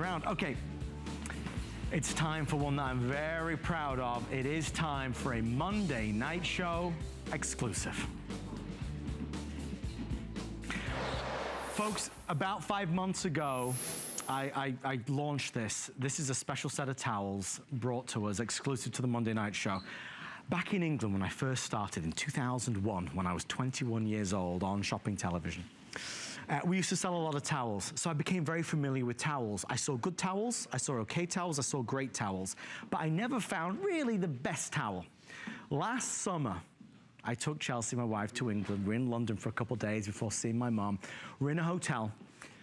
around. Okay, it's time for one that I'm very proud of. It is time for a Monday Night Show exclusive. Folks, about 5 months ago, I launched this. This is a special set of towels brought to us exclusive to the Monday Night Show. Back in England, when I first started in 2001, when I was 21 years old on shopping television, we used to sell a lot of towels, so I became very familiar with towels. I saw good towels, I saw okay towels, I saw great towels, but I never found really the best towel. Last summer, I took Chelsea, my wife, to England. We're in London for a couple of days before seeing my mom. We're in a hotel.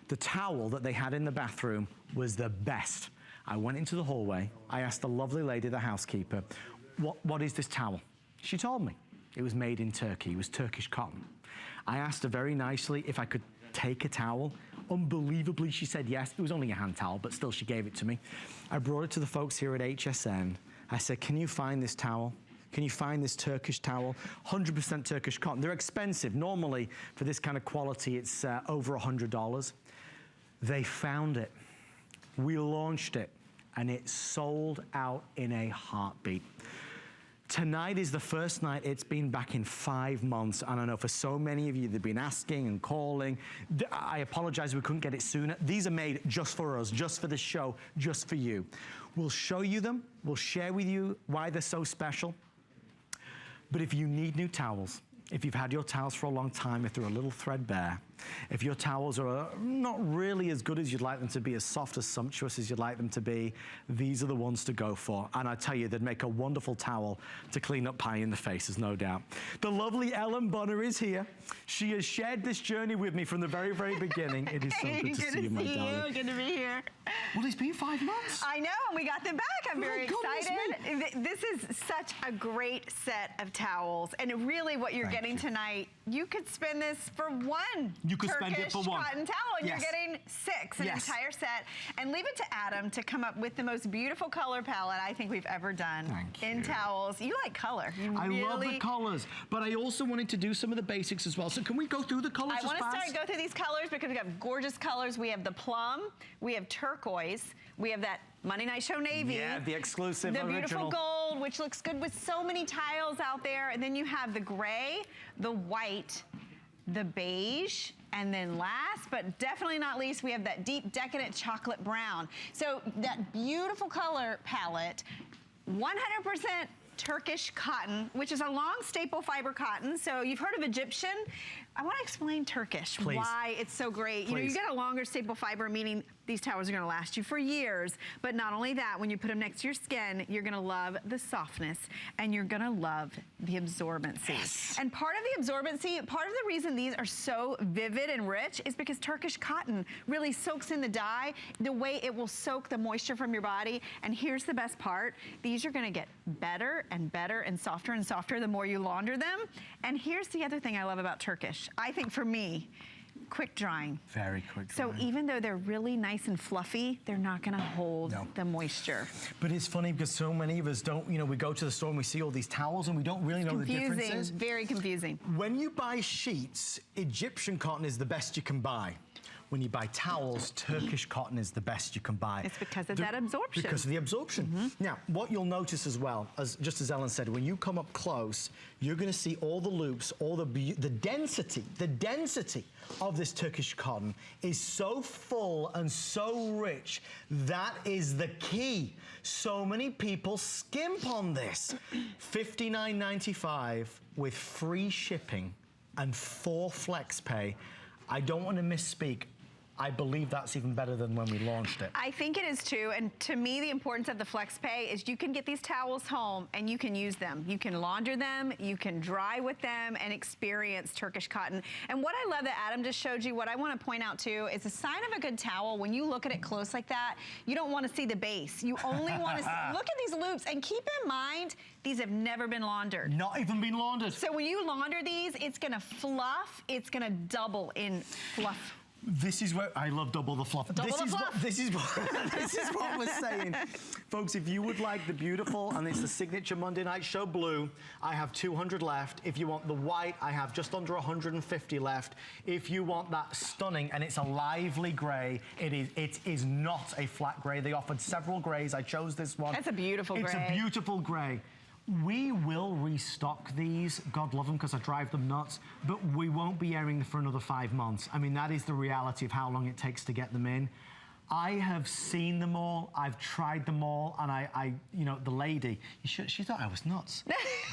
The towel that they had in the bathroom was the best. I went into the hallway. I asked the lovely lady, the housekeeper, what is this towel? She told me. It was made in Turkey. It was Turkish cotton. I asked her very nicely if I could take a towel. Unbelievably, she said yes. It was only a hand towel, but still she gave it to me. I brought it to the folks here at HSN. I said, can you find this towel? Can you find this Turkish towel? 100% Turkish cotton. They're expensive. Normally, for this kind of quality, it's over $100. They found it. We launched it, and it sold out in a heartbeat. Tonight is the first night it's been back in 5 months, and I know for so many of you that have been asking and calling. I apologize we couldn't get it sooner. These are made just for us, just for the show, just for you. We'll show you them. We'll share with you why they're so special. But if you need new towels, if you've had your towels for a long time, if they're a little threadbare, if your towels are not really as good as you'd like them to be, as soft, as sumptuous as you'd like them to be, these are the ones to go for. And I tell you, they'd make a wonderful towel to clean up pie in the faces, no doubt. The lovely Ellen Bunner is here. She has shared this journey with me from the very, very beginning. It is so good to see you, my darling. Good to be here. Well, it's been 5 months. I know, and we got them back. I'm very excited. This is such a great set of towels, and really what you're getting tonight, you could spend this for one. You could spend it for one. Cotton towel, and you're getting 6, an entire set. And leave it to Adam to come up with the most beautiful color palette I think we've ever done in towels. You like color. I love the colors, but I also wanted to do some of the basics as well. So can we go through the colors? I want to go through these colors because we have gorgeous colors. We have the plum, we have turquoise, we have that Monday Night Show navy. Yeah, the exclusive the beautiful gold, which looks good with so many tiles out there. And then you have the gray, the white, the beige, and then last, but definitely not least, we have that deep, decadent chocolate brown. So that beautiful color palette, 100% Turkish cotton, which is a long staple fiber cotton. So you've heard of Egyptian. I want to explain Turkish, why it's so great. You know, you get a longer staple fiber, meaning these towels are going to last you for years. But not only that, when you put them next to your skin, you're going to love the softness and you're going to love the absorbency. And part of the absorbency, part of the reason these are so vivid and rich is because Turkish cotton really soaks in the dye, the way it will soak the moisture from your body. And here's the best part. These are going to get better and better and softer the more you launder them. And here's the other thing I love about Turkish. I think for me, quick drying. Very quick drying. So even though they're really nice and fluffy, they're not gonna hold the moisture. But it's funny because so many of us don't, you know, we go to the store and we see all these towels and we don't really know the differences. Very confusing. When you buy sheets, Egyptian cotton is the best you can buy. When you buy towels, Turkish cotton is the best you can buy. It's because of that absorption. Because of the absorption. Now, what you'll notice as well, just as Ellen said, when you come up close, you're gonna see all the loops, all the density of this Turkish cotton is so full and so rich. That is the key. So many people skimp on this. $59.95 with free shipping and 4 flex pay. I don't want to misspeak. I believe that's even better than when we launched it. I think it is too, and to me the importance of the flex pay is you can get these towels home and you can use them. You can launder them, you can dry with them and experience Turkish cotton. And what I love that Adam just showed you, what I want to point out too, is a sign of a good towel, when you look at it close like that, you don't want to see the base. You only want to look at these loops, and keep in mind, these have never been laundered. Not even been laundered. So when you launder these, it's gonna fluff, it's gonna double in fluff. This is where I love double the fluff. Double the fluff. This is what we're saying. Folks, if you would like the beautiful, and it's the signature Monday Night Show blue, I have 200 left. If you want the white, I have just under 150 left. If you want that stunning, and it's a lively gray, it is not a flat gray. They offered several grays. I chose this one. That's a beautiful gray. It's a beautiful gray. We will restock these, God love them, because I drive them nuts, but we won't be airing them for another 5 months. I mean, that is the reality of how long it takes to get them in. I have seen them all, I've tried them all, and I you know, the lady, she thought I was nuts.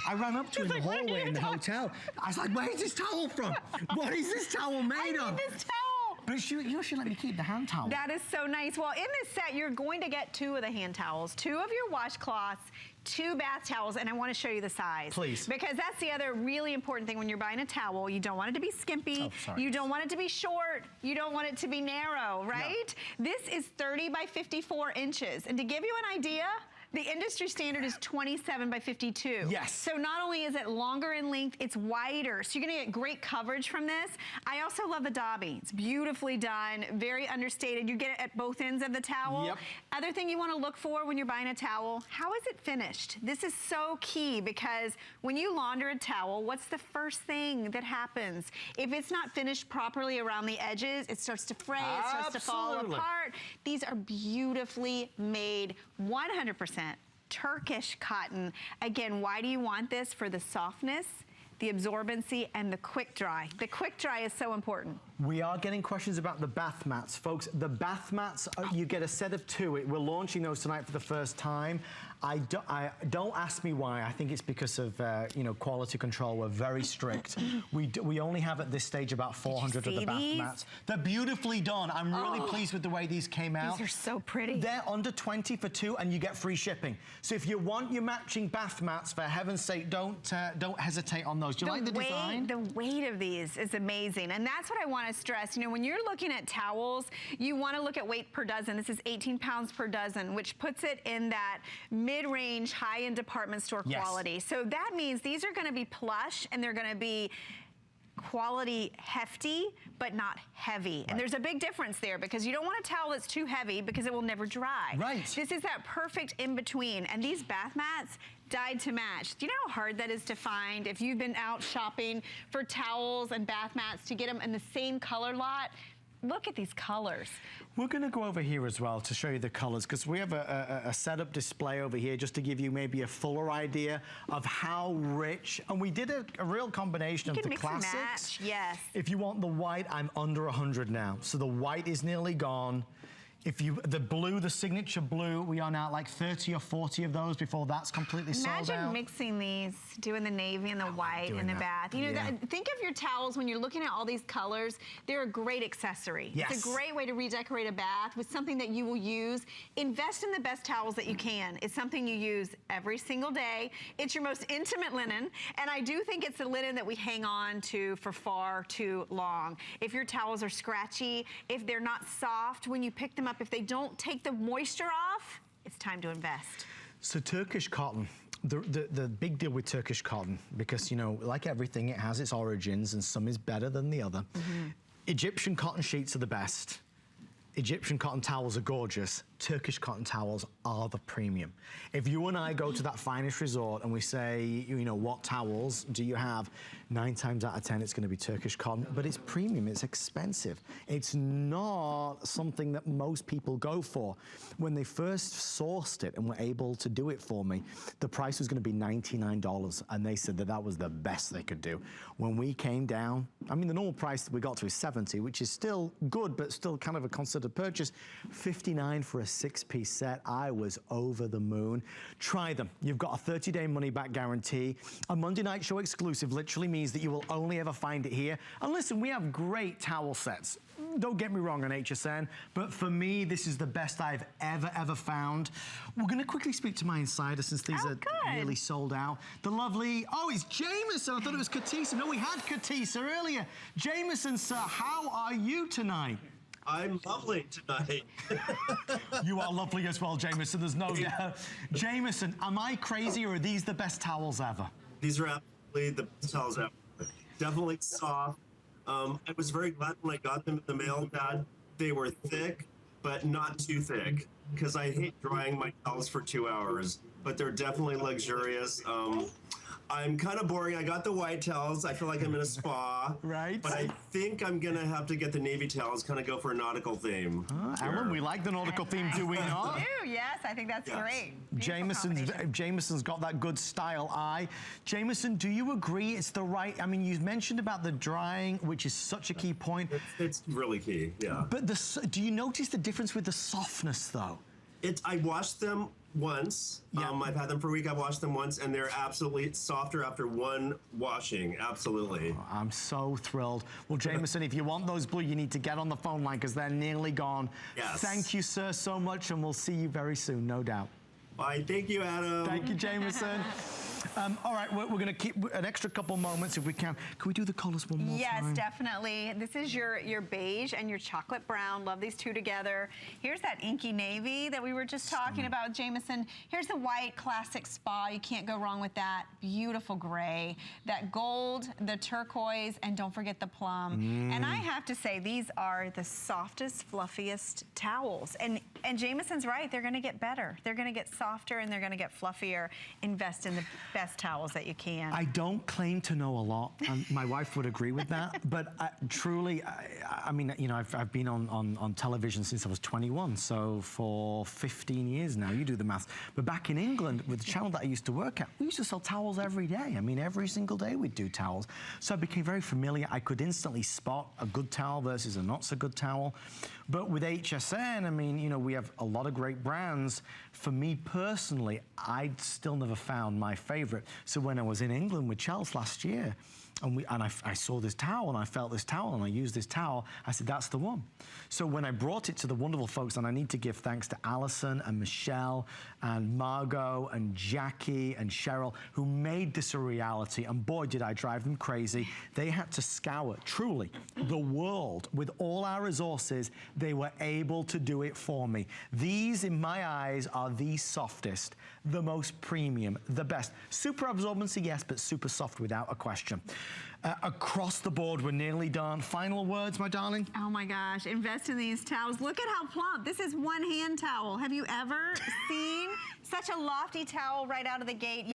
I ran up to her in the hallway in the hotel. I was like, where's this towel from? What is this towel made of? I need this towel. But you should let me keep the hand towel. That is so nice. Well, in this set, you're going to get 2 of the hand towels, 2 of your washcloths, 2 bath towels, and I want to show you the size. Please. Because that's the other really important thing when you're buying a towel. You don't want it to be skimpy. Oh, sorry. You don't want it to be short. You don't want it to be narrow, right? No. This is 30 by 54 inches. And to give you an idea, the industry standard is 27 by 52. Yes. So not only is it longer in length, it's wider. So you're gonna get great coverage from this. I also love the dobby. It's beautifully done, very understated. You get it at both ends of the towel. Yep. Other thing you wanna look for when you're buying a towel, how is it finished? This is so key because when you launder a towel, what's the first thing that happens? If it's not finished properly around the edges, it starts to fray, it starts to fall apart. These are beautifully made, 100% Turkish cotton. Again, why do you want this? For the softness, the absorbency, and the quick dry. The quick dry is so important. We are getting questions about the bath mats. Folks, the bath mats, you get a set of 2. We're launching those tonight for the first time. Don't ask me why. I think it's because of you know, quality control. We're very strict. We only have at this stage about 400 of the bath mats. They're beautifully done. I'm really pleased with the way these came out. These are so pretty. They're under 20 for 2, and you get free shipping. So if you want your matching bath mats, for heaven's sake, don't hesitate on those. Do you like the design? The weight of these is amazing, and that's what I want to stress. You know, when you're looking at towels, you want to look at weight per dozen. This is 18 pounds per dozen, which puts it in that mid-range, high-end department store quality. So that means these are going to be plush, and they're going to be quality hefty, but not heavy. And there's a big difference there because you don't want a towel that's too heavy because it will never dry. Right. This is that perfect in-between. And these bath mats, dyed to match. Do you know how hard that is to find? If you've been out shopping for towels and bath mats to get them in the same color lot, look at these colors. We're going to go over here as well to show you the colors because we have a setup display over here just to give you maybe a fuller idea of how rich. And we did a real combination of the classics. And match. Yes. If you want the white, I'm under 100 now. So the white is nearly gone. If you, the blue, the signature blue, we are now like 30 or 40 of those before that's completely sold out. Imagine mixing these, doing the navy and the white in the bath. You know, think of your towels when you're looking at all these colors. They're a great accessory. Yes. It's a great way to redecorate a bath with something that you will use. Invest in the best towels that you can. It's something you use every single day. It's your most intimate linen, and I do think it's the linen that we hang on to for far too long. If your towels are scratchy, if they're not soft when you pick them up, if they don't take the moisture off, it's time to invest. So Turkish cotton, the big deal with Turkish cotton, because, you know, like everything, it has its origins and some is better than the other. Egyptian cotton sheets are the best. Egyptian cotton towels are gorgeous. Turkish cotton towels are the premium. If you and I go to that finest resort and we say, you know, what towels do you have? 9 times out of 10, it's going to be Turkish cotton, but it's premium, it's expensive. It's not something that most people go for. When they first sourced it and were able to do it for me, the price was going to be $99, and they said that that was the best they could do. When we came down, I mean, the normal price that we got to is $70, which is still good, but still kind of a considered purchase. $59 for a 6-piece set. I was over the moon. Try them. You've got a 30-day money-back guarantee. A Monday Night Show exclusive literally means that you will only ever find it here. And listen, we have great towel sets. Don't get me wrong on HSN, but for me, this is the best I've ever found. We're going to quickly speak to my insider since these are nearly sold out. The lovely, it's Jameson. I thought it was Katisa. No, we had Katisa earlier. Jameson, sir, how are you tonight? I'm lovely tonight. You are lovely as well, Jameson, there's no doubt. Jameson, am I crazy or are these the best towels ever? These are absolutely the best towels ever. Definitely soft, I was very glad when I got them in the mail that they were thick, but not too thick, because I hate drying my towels for 2 hours, but they're definitely luxurious. I'm kind of boring. I got the white towels. I feel like I'm in a spa. Right. But I think I'm going to have to get the navy towels, kind of go for a nautical theme. Ellen, we like the nautical theme, do we not? I do, yes. I think that's great. Beautiful combination. Jameson's got that good style eye. Jameson, do you agree it's the right, I mean, you mentioned about the drying, which is such a key point. It's really key, yeah. But do you notice the difference with the softness, though? I washed them once. Yeah. I've had them for a week. I've washed them once, and they're absolutely softer after one washing. Absolutely. Oh, I'm so thrilled. Well, Jameson, if you want those blue, you need to get on the phone line because they're nearly gone. Yes. Thank you, sir, so much, and we'll see you very soon, no doubt. Bye. Thank you, Adam. Thank you, Jameson. All right, we're going to keep an extra couple moments if we can. Can we do the colors one more time? Yes, definitely. This is your beige and your chocolate brown. Love these two together. Here's that inky navy that we were just talking about, Jameson. Here's the white classic spa. You can't go wrong with that. Beautiful gray. That gold, the turquoise, and don't forget the plum. And I have to say, these are the softest, fluffiest towels. And Jameson's right. They're going to get better. They're going to get softer and they're going to get fluffier. Invest in the best towels that you can. I don't claim to know a lot. My wife would agree with that. But truly, I mean, you know, I've been on television since I was 21, so for 15 years now. You do the math. But back in England, with the channel that I used to work at, we used to sell towels every day. I mean, every single day we'd do towels. So I became very familiar. I could instantly spot a good towel versus a not so good towel. But with HSN, I mean, you know, we have a lot of great brands. For me personally, I'd still never found my favorite. So when I was in England with Chelsea last year, and I saw this towel and I felt this towel and I used this towel, I said, that's the one. So when I brought it to the wonderful folks, and I need to give thanks to Alison and Michelle and Margot and Jackie and Cheryl, who made this a reality, and boy, did I drive them crazy. They had to scour, truly, the world with all our resources. They were able to do it for me. These, in my eyes, are the softest, the most premium, the best. Super absorbency, yes, but super soft without a question. Across the board, we're nearly done. Final words, my darling? Oh my gosh, invest in these towels. Look at how plump. This is one hand towel. Have you ever seen such a lofty towel right out of the gate?